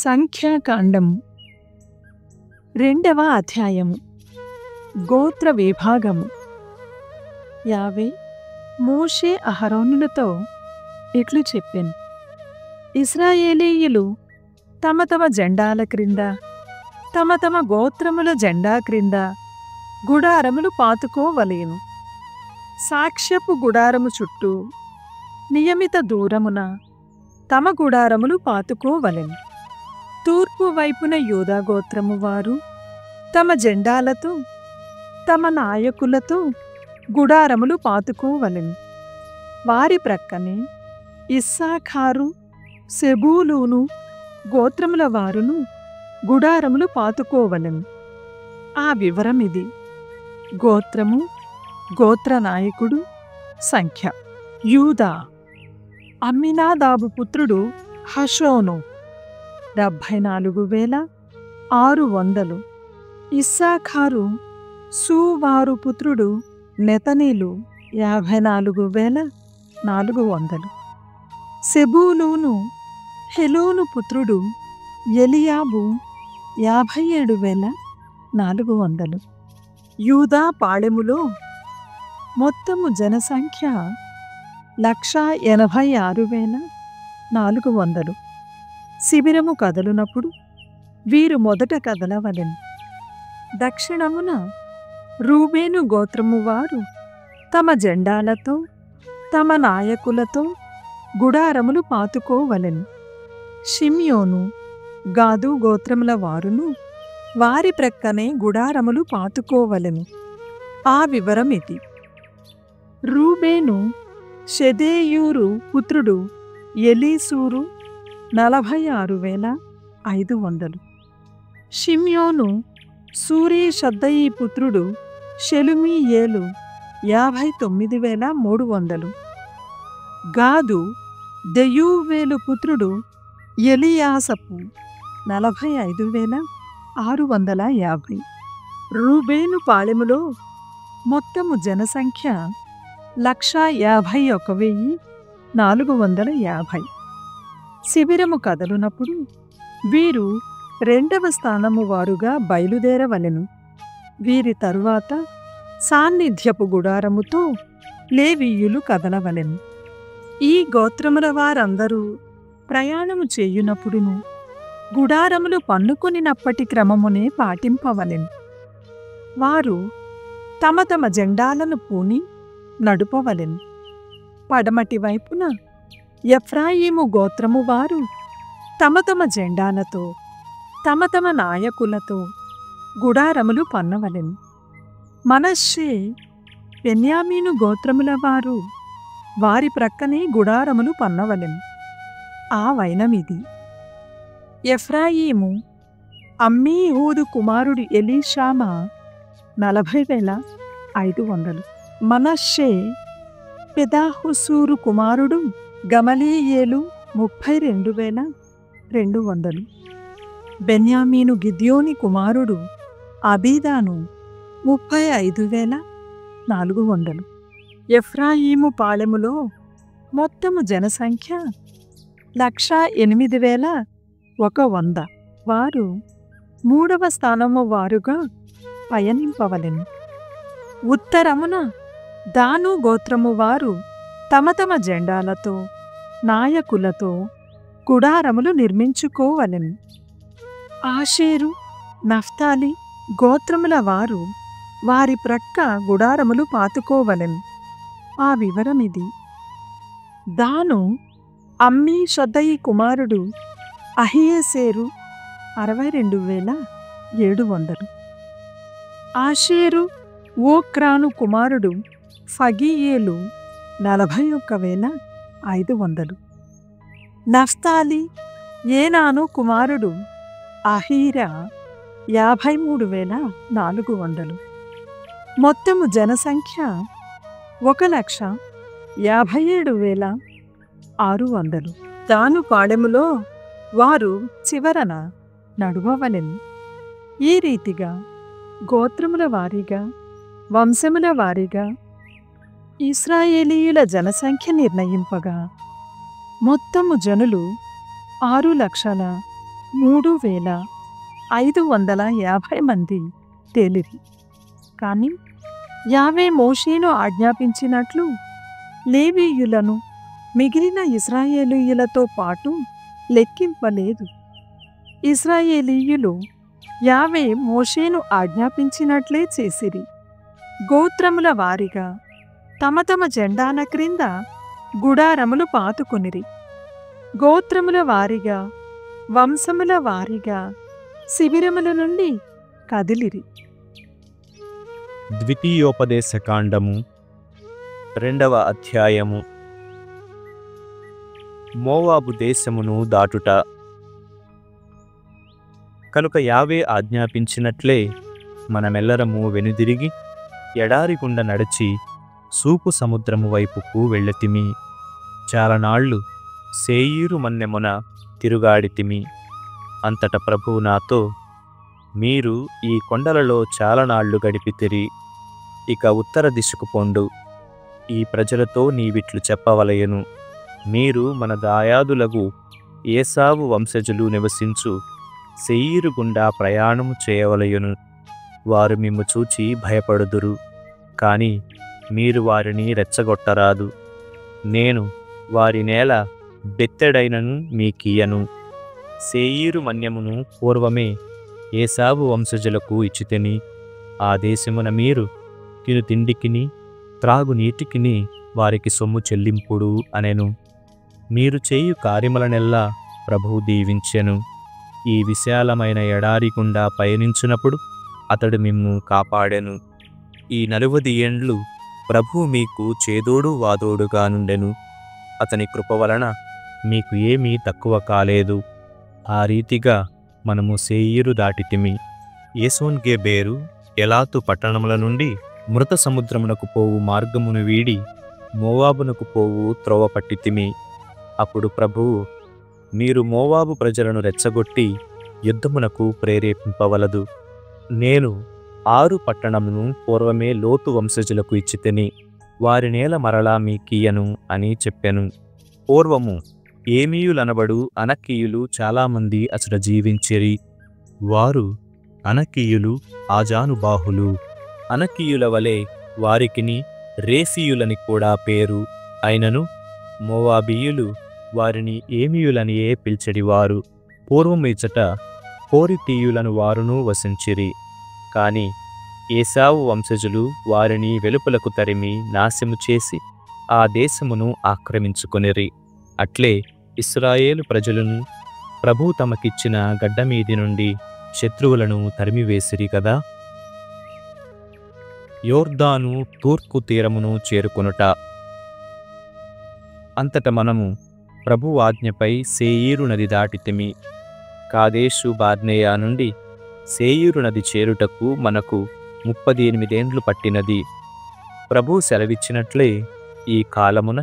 సంఖ్యాకాండం 2వ అధ్యాయము. గోత్ర విభాగము. యావే మోషే అహరోనులతో ఇట్లు చెప్పెను. ఇశ్రాయేలీయులు తమ తమ జెండాల క్రింద తమ తమ గోత్రముల జెండా క్రింద గుడారములు పాతుకోవలేను. సాక్ష్యపు గుడారము చుట్టూ నియమిత దూరమున తమ గుడారములు పాతుకోవలెను. తూర్పు వైపున యూదా గోత్రము వారు తమ జెండాలతో తమ నాయకులతో గుడారములు పాతుకోవలెను. వారి ప్రక్కనే ఇస్సాఖారు, సెబూలూను గోత్రముల వారును గుడారములు పాతుకోవలెను. ఆ వివరమిది. గోత్రము, గోత్ర నాయకుడు, సంఖ్య. యూదా అమ్మినాదాబు పుత్రుడు హషోను 74,600. ఇస్సాఖారు సూవారు పుత్రుడు నెతనీలు 54,400. సెబూలూను హెలోను పుత్రుడు ఎలియాబు 57,400. యూదా పాళెములో మొత్తము జనసంఖ్య 186,400. శిబిరము కదలునప్పుడు వీరు మొదట కదలవలెను. దక్షిణమున రూబేను గోత్రము వారు తమ జెండాలతో తమ నాయకులతో గుడారములు పాతుకోవలెను. షిమ్యోను, గాదు గోత్రముల వారును వారి ప్రక్కనే గుడారములు పాతుకోవలెను. ఆ వివరమిది. రూబేను షెదేయూరు పుత్రుడు ఎలీసూరు 46,500. షిమ్యోను సూరీషద్దయి పుత్రుడు షెలుమీయేలు 59,300. గాదు దెయూవేలు పుత్రుడు ఎలియాసపు 45,650. రూబేను పాళెములో మొత్తము జనసంఖ్య 151,450. శిబిరము కదలునప్పుడు వీరు 2వ స్థానము వారుగా బయలుదేరవలెను. వీరి తరువాత సాన్నిధ్యపు గుడారముతో లేవీయులు కదలవలెను. ఈ గోత్రముల వారందరూ ప్రయాణము చేయునప్పుడును గుడారములు పన్నుకొనినప్పటి క్రమమునే పాటింపవలెను. వారు తమ తమ జెండాలను పూని నడుపవలెను. పడమటి వైపున ఎఫ్రాయిము గోత్రము వారు తమ తమ జెండాలతో తమ తమ నాయకులతో గుడారములు పన్నవలెను. మనష్షే, బెన్యామీను గోత్రముల వారు వారి ప్రక్కనే గుడారములు పన్నవలెను. ఆ వైనమిది. ఎఫ్రాయిము అమ్మీహూదు కుమారుడు ఎలీషామా 40,500. మనష్షే పెదాహుసూరు కుమారుడు గమలీయేలు 32,200. బెన్యామీను గిద్యోని కుమారుడు అబీదాను 35,400. ఎఫ్రాయిము పాళెములో మొత్తము జనసంఖ్య 108,100. వారు 3వ స్థానము వారుగా పయనింపవలెను. ఉత్తరమున దాను గోత్రము వారు తమ తమ జెండాలతో నాయకులతో గుడారములు నిర్మించుకోవలెను. ఆషేరు, నఫ్తాలి గోత్రముల వారు వారి ప్రక్క గుడారములు పాతుకోవలెను. ఆ వివరమిది. దాను అమ్మీషద్దయి కుమారుడు అహియేసేరు 62,700. ఆషేరు ఓక్రాను కుమారుడు ఫగీయేలు 41,500. నఫ్తాలి ఏనాను కుమారుడు అహీరా 53,400. మొత్తము జనసంఖ్య 1,57,600. దాను పాళెములో వారు చివరన నడువవలెను. ఈ రీతిగా గోత్రముల వారీగా వంశముల వారీగా ఇశ్రాయేలీయుల జనసంఖ్య నిర్ణయింపగా మొత్తము జనులు 3,550 మంది తేలిరి. కాని యావే మోషేను ఆజ్ఞాపించినట్లు లేవీయులను మిగిలిన ఇశ్రాయేలీయులతో పాటు లెక్కింపలేదు. ఇశ్రాయేలీయులు యావే మోషేను ఆజ్ఞాపించినట్లే చేసిరి. గోత్రముల వారిగా తమ తమ జెండాల క్రింద గుడారములు పాతుకొనిరి. గోత్రముల వారిగా వంశముల వారిగా శిబిరముల నుండి కదిలిరి. ద్వితీయోపదేశకాండము 2వ అధ్యాయము. మోవాబు దేశమును దాటుట. కనుక యావే ఆజ్ఞాపించినట్లే మనమెల్లరము వెనుదిరిగి ఎడారి గుండా నడిచి సూపు సముద్రము వైపుకు వెళ్ళతిమి. చాలనాళ్ళు సేయీరు మన్నెమున తిరుగాడితిమి. అంతట ప్రభువు నాతో, మీరు ఈ కొండలలో చాలనాళ్ళు గడిపితిరి. ఇక ఉత్తర దిశకు పొండు. ఈ ప్రజలతో నీవిట్లు చెప్పవలయను. మీరు మన దాయాదులగు ఏసావు వంశజులు నివసించు శేయీరు గుండా ప్రయాణము చేయవలయును. వారు మిమ్ము చూచి భయపడుదురు, కాని మీరు వారిని రెచ్చగొట్టరాదు. నేను వారి నేల బెత్తెడైనను మీకియ్యను. శేయీరు మన్యమును పూర్వమే ఏసావు వంశజులకు ఇచ్చితిని. ఆ దేశమున మీరు తిను తిండికిని త్రాగునీటికిని వారికి సొమ్ము చెల్లింపుడు అనెను. మీరు చేయు కార్యములనెల్లా ప్రభువు దీవించెను. ఈ విశాలమైన ఎడారి గుండా పయనించినప్పుడు అతడు మిమ్ము కాపాడెను. ఈ 40 ఏండ్లు ప్రభువు మీకు చేదోడు వాదోడుగా నుండెను. అతని కృప వలన మీకు ఏమీ తక్కువ కాలేదు. ఆ రీతిగా మనము శేయీరు దాటితిమి. ఏసోన్గెబెరు ఎలాతు పట్టణముల నుండి మృత సముద్రమునకు పోవు మార్గమును వీడి మోవాబునకు పోవు త్రోవ పట్టితిమి. అప్పుడు ప్రభువు, మీరు మోవాబు ప్రజలను రెచ్చగొట్టి యుద్ధమునకు ప్రేరేపింపవలదు. నేను 6 పట్టణమును పూర్వమే లోతు వంశజులకు ఇచ్చితిని. వారి నేల మరలా మీకియ్యను అని చెప్పెను. పూర్వము ఏమీయులనబడు అనక్కీయులు చాలామంది అచట జీవించిరి. వారు అనక్కీయులు ఆజానుబాహులు. అనక్కీయుల వలె వారికిని రేఫీయులని కూడా పేరు. అయినను మోవాబీయులు వారిని ఏమీయులనియే పిలిచెడివారు. పూర్వము ఇచ్చట హోరితీయులను వారును వసించిరి. కాని ఏసావు వంశజులు వారిని వెలుపలకు తరిమి నాశము చేసి ఆ దేశమును ఆక్రమించుకొనిరి. అట్లే ఇశ్రాయేలు ప్రజలను ప్రభువు తమకిచ్చిన గడ్డమీది నుండి శత్రువులను తరిమివేసిరి కదా. యోర్దాను తూర్పు తీరమును చేరుకొనుట. అంతట మనము ప్రభువు ఆజ్ఞపై శేయీరు నది దాటితిమి. కాదేషు బార్నేయ నుండి శేయీరు నది చేరుటకు మనకు 38 ఏండ్లు పట్టినది. ప్రభువు సెలవిచ్చినట్లే ఈ కాలమున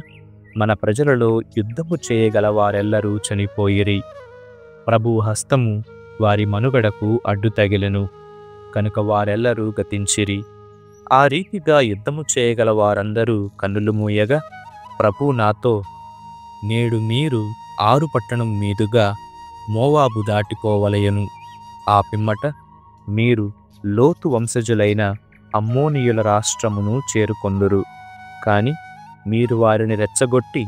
మన ప్రజలలో యుద్ధము చేయగల వారెల్లరూ చనిపోయిరి. ప్రభువు హస్తము వారి మనుగడకు అడ్డు తగిలెను. కనుక వారెల్లరూ గతించిరి. ఆ రీతిగా యుద్ధము చేయగల వారందరూ కన్నులు మూయగా ప్రభువు నాతో, నేడు మీరు 6 పట్టణం మీదుగా మోవాబు దాటిపోవలయను. ఆ పిమ్మట మీరు లోతు వంశజులైన అమ్మోనీయుల రాష్ట్రమును చేరుకొందురు. కాని మీరు వారిని రెచ్చగొట్టి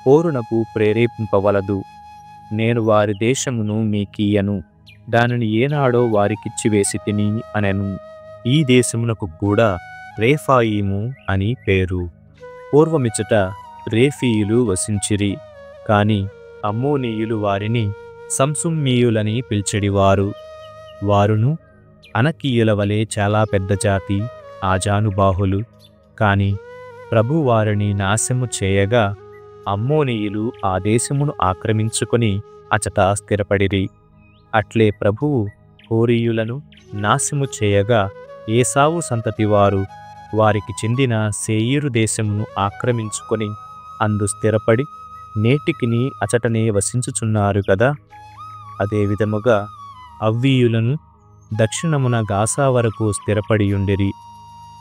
పోరునకు ప్రేరేపింపవలదు. నేను వారి దేశమును మీకియ్యను. దానిని ఏనాడో వారికిచ్చి వేసి తిని అనెను. ఈ దేశమునకు కూడా రేఫాయిము అని పేరు. పూర్వమిచ్చట రేఫీయులు వసించిరి. కాని అమ్మోనీయులు వారిని సంసుమ్మీయులని పిలిచెడివారు. వారును అనకీయుల వలె చాలా పెద్ద జాతి, ఆజానుబాహులు. కాని ప్రభు వారిని నాశము చేయగా అమ్మోనీయులు ఆ దేశమును ఆక్రమించుకొని అచట స్థిరపడిరి. అట్లే ప్రభువు హోరీయులను నాశము చేయగా ఏసావు సంతతి వారు వారికి చెందిన శేయీరు దేశమును ఆక్రమించుకొని అందు స్థిరపడి నేటికిని అచటనే వసించుచున్నారు కదా. అదే విధముగా అవ్వీయులను దక్షిణమున గాసా వరకు స్థిరపడియుండిరి.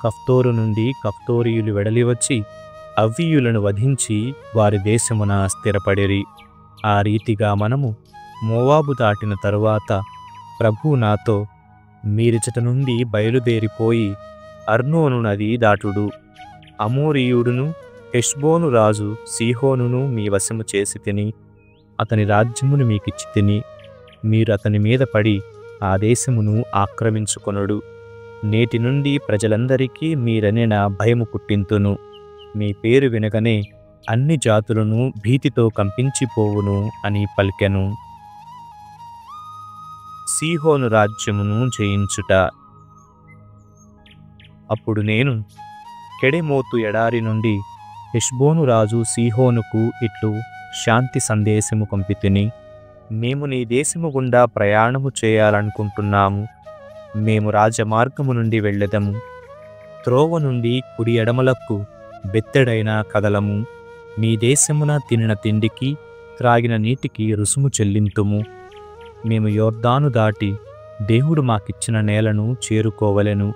కఫ్తోరు నుండి కఫ్తోరీయులు వెడలివచ్చి అవ్వీయులను వధించి వారి దేశమున స్థిరపడిరి. ఆ రీతిగా మనము మోవాబు దాటిన తరువాత ప్రభువు నాతో, మీరిచట నుండి బయలుదేరిపోయి అర్నోను నది దాటుడు. అమోరీయుడును హెష్బోను రాజు సీహోనును మీ వశము చేసి తిని అతని రాజ్యమును మీకిచ్చి తిని మీరు అతని మీద పడి ఆ దేశమును ఆక్రమించుకొనుడు. నేటి నుండి ప్రజలందరికీ మీరనెన భయము పుట్టింతును. మీ పేరు వినగనే అన్ని జాతులను భీతితో కంపించిపోవును అని పలికెను. సీహోను రాజ్యమును జయించుట. అప్పుడు నేను కెడెమోతు ఎడారి నుండి హెష్బోను రాజు సీహోనుకు ఇట్లు శాంతి సందేశము పంపితిని. మేము నీ దేశము గుండా ప్రయాణము చేయాలనుకుంటున్నాము. మేము రాజమార్గము నుండి వెళ్ళెదము. త్రోవ నుండి కుడి ఎడమలకు బెత్తెడైన కదలము. మీ దేశమున తినిన తిండికి త్రాగిన నీటికి రుసుము చెల్లింతుము. మేము యోర్దాను దాటి దేవుడు మాకిచ్చిన నేలను చేరుకోవలెను.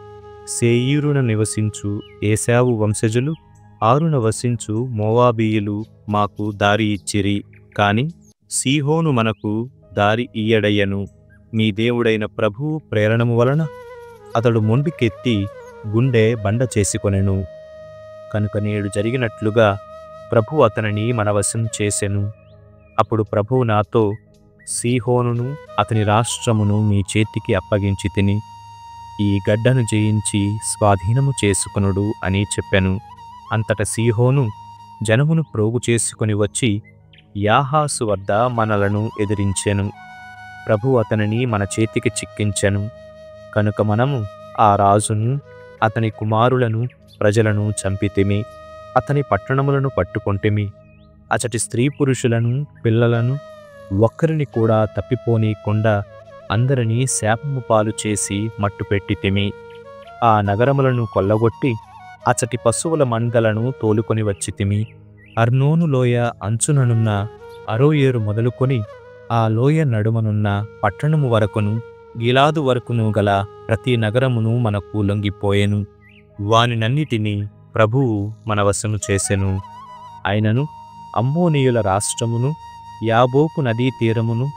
సేయీరున నివసించు ఏశావు వంశజులు, ఆరున వసించు మోవాబీయులు మాకు దారి ఇచ్చిరి. కాని సీహోను మనకు దారి ఇయ్యడయ్యను. మీ దేవుడైన ప్రభువు ప్రేరణము వలన అతడు మొండికెత్తి గుండె బండ చేసుకొనెను. కనుక నేడు జరిగినట్లుగా ప్రభు అతనిని మన వశం చేసెను. అప్పుడు ప్రభువు నాతో, సీహోనును అతని రాష్ట్రమును మీ చేతికి అప్పగించి తిని ఈ గడ్డను జయించి స్వాధీనము చేసుకొనుడు అని చెప్పెను. అంతట సీహోను జనమును ప్రోగు చేసుకొని వచ్చి యాహాసు వద్ద మనలను ఎదిరించెను. ప్రభు అతనిని మన చేతికి చిక్కించెను. కనుక మనము ఆ రాజును, అతని కుమారులను, ప్రజలను చంపితిమి. అతని పట్టణములను పట్టుకొంటిమి. అచటి స్త్రీ పురుషులను, పిల్లలను ఒక్కరిని కూడా తప్పిపోనీయకుండా అందరినీ శాపము పాలు చేసి మట్టుపెట్టితిమి. ఆ నగరములను కొల్లగొట్టి అచటి పశువుల మందలను తోలుకొని వచ్చితిమి. అర్నోను లోయ అంచుననున్న అరోయేరు మొదలుకొని ఆ లోయ నడుమనున్న పట్టణము వరకును గిలాదు వరకును గల ప్రతి నగరమును మనకు లొంగిపోయెను. వానినన్నిటినీ ప్రభువు మన వశము చేసెను. అయినను అమ్మోనీయుల రాష్ట్రమును, యాబోకు నదీ తీరమును,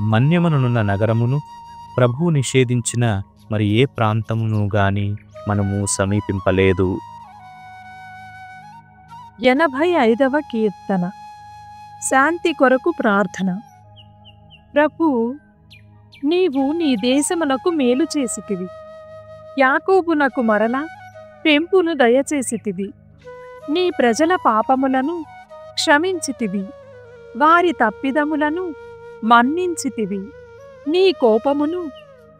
మన్యమనున్న నగరమును, ప్రభువు నిషేధించిన మరి ఏ ప్రాంతమును గాని మనము సమీపింపలేదు. 85వ కీర్తన. శాంతి కొరకు ప్రార్థన. ప్రభు, నీవు నీ దేశమునకు మేలు చేసితివి. యాకోబునకు మరల పెంపును దయచేసితివి. నీ ప్రజల పాపములను క్షమించితివి. వారి తప్పిదములను మన్నించితివి. నీ కోపమును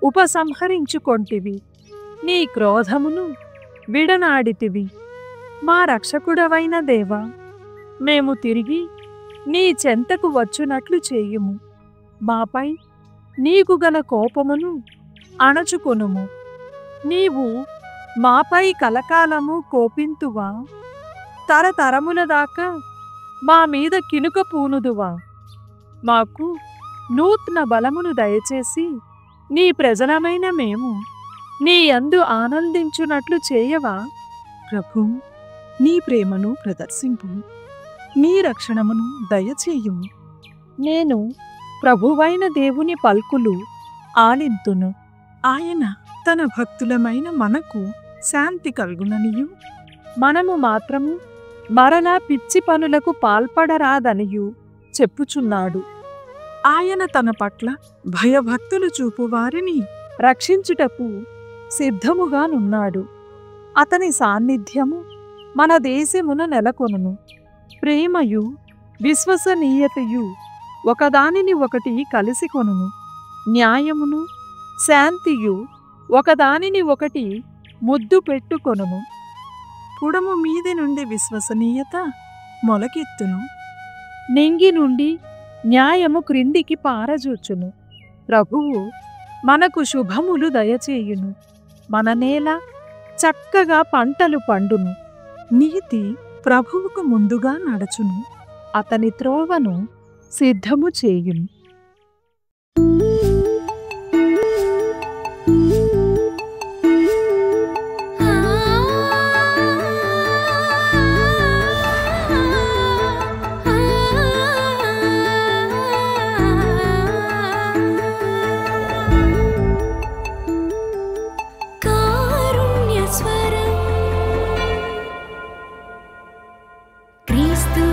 ఉపసంహరించుకొంటివి. నీ క్రోధమును విడనాడితివి. మా రక్షకుడవైన దేవా, మేము తిరిగి నీ చెంతకు వచ్చునట్లు చేయుము. మాపై నీకు గల కోపమును అణచుకొనుము. నీవు మాపై కలకాలము కోపింతువా? తరతరముల దాకా మా మీద కినుక పూనుదువా? మాకు నూతన బలమును దయచేసి నీ ప్రజలమైన మేము నీ యందు ఆనందించునట్లు చేయవా? ప్రభు, నీ ప్రేమను ప్రదర్శింపు. నీ రక్షణమును దయచేయుము. నేను ప్రభువైన దేవుని పల్కులు ఆలింతును. ఆయన తన భక్తులమైన మనకు శాంతి కలుగుననియు, మనము మాత్రము మరలా పిచ్చి పనులకు పాల్పడరాదనియు చెప్పుచున్నాడు. ఆయన తన పట్ల భయభక్తులు చూపు వారిని రక్షించుటకు సిద్ధముగానున్నాడు. అతని సాన్నిధ్యము మన దేశమున నెలకొనును. ప్రేమయు విశ్వసనీయతయు ఒకదానిని ఒకటి కలిసి కొనును. న్యాయమును శాంతియు ఒకదానిని ఒకటి ముద్దు పెట్టుకొనును. పుడము మీది నుండి విశ్వసనీయత మొలకెత్తును. నింగి నుండి న్యాయము క్రిందికి పారజూచును. ప్రభువు మనకు శుభములు దయచేయును. మన నేల చక్కగా పంటలు పండును. నీతి ప్రభువుకు ముందుగా నడచును. అతని త్రోవను సిద్ధము చేయును. క్రీస్తు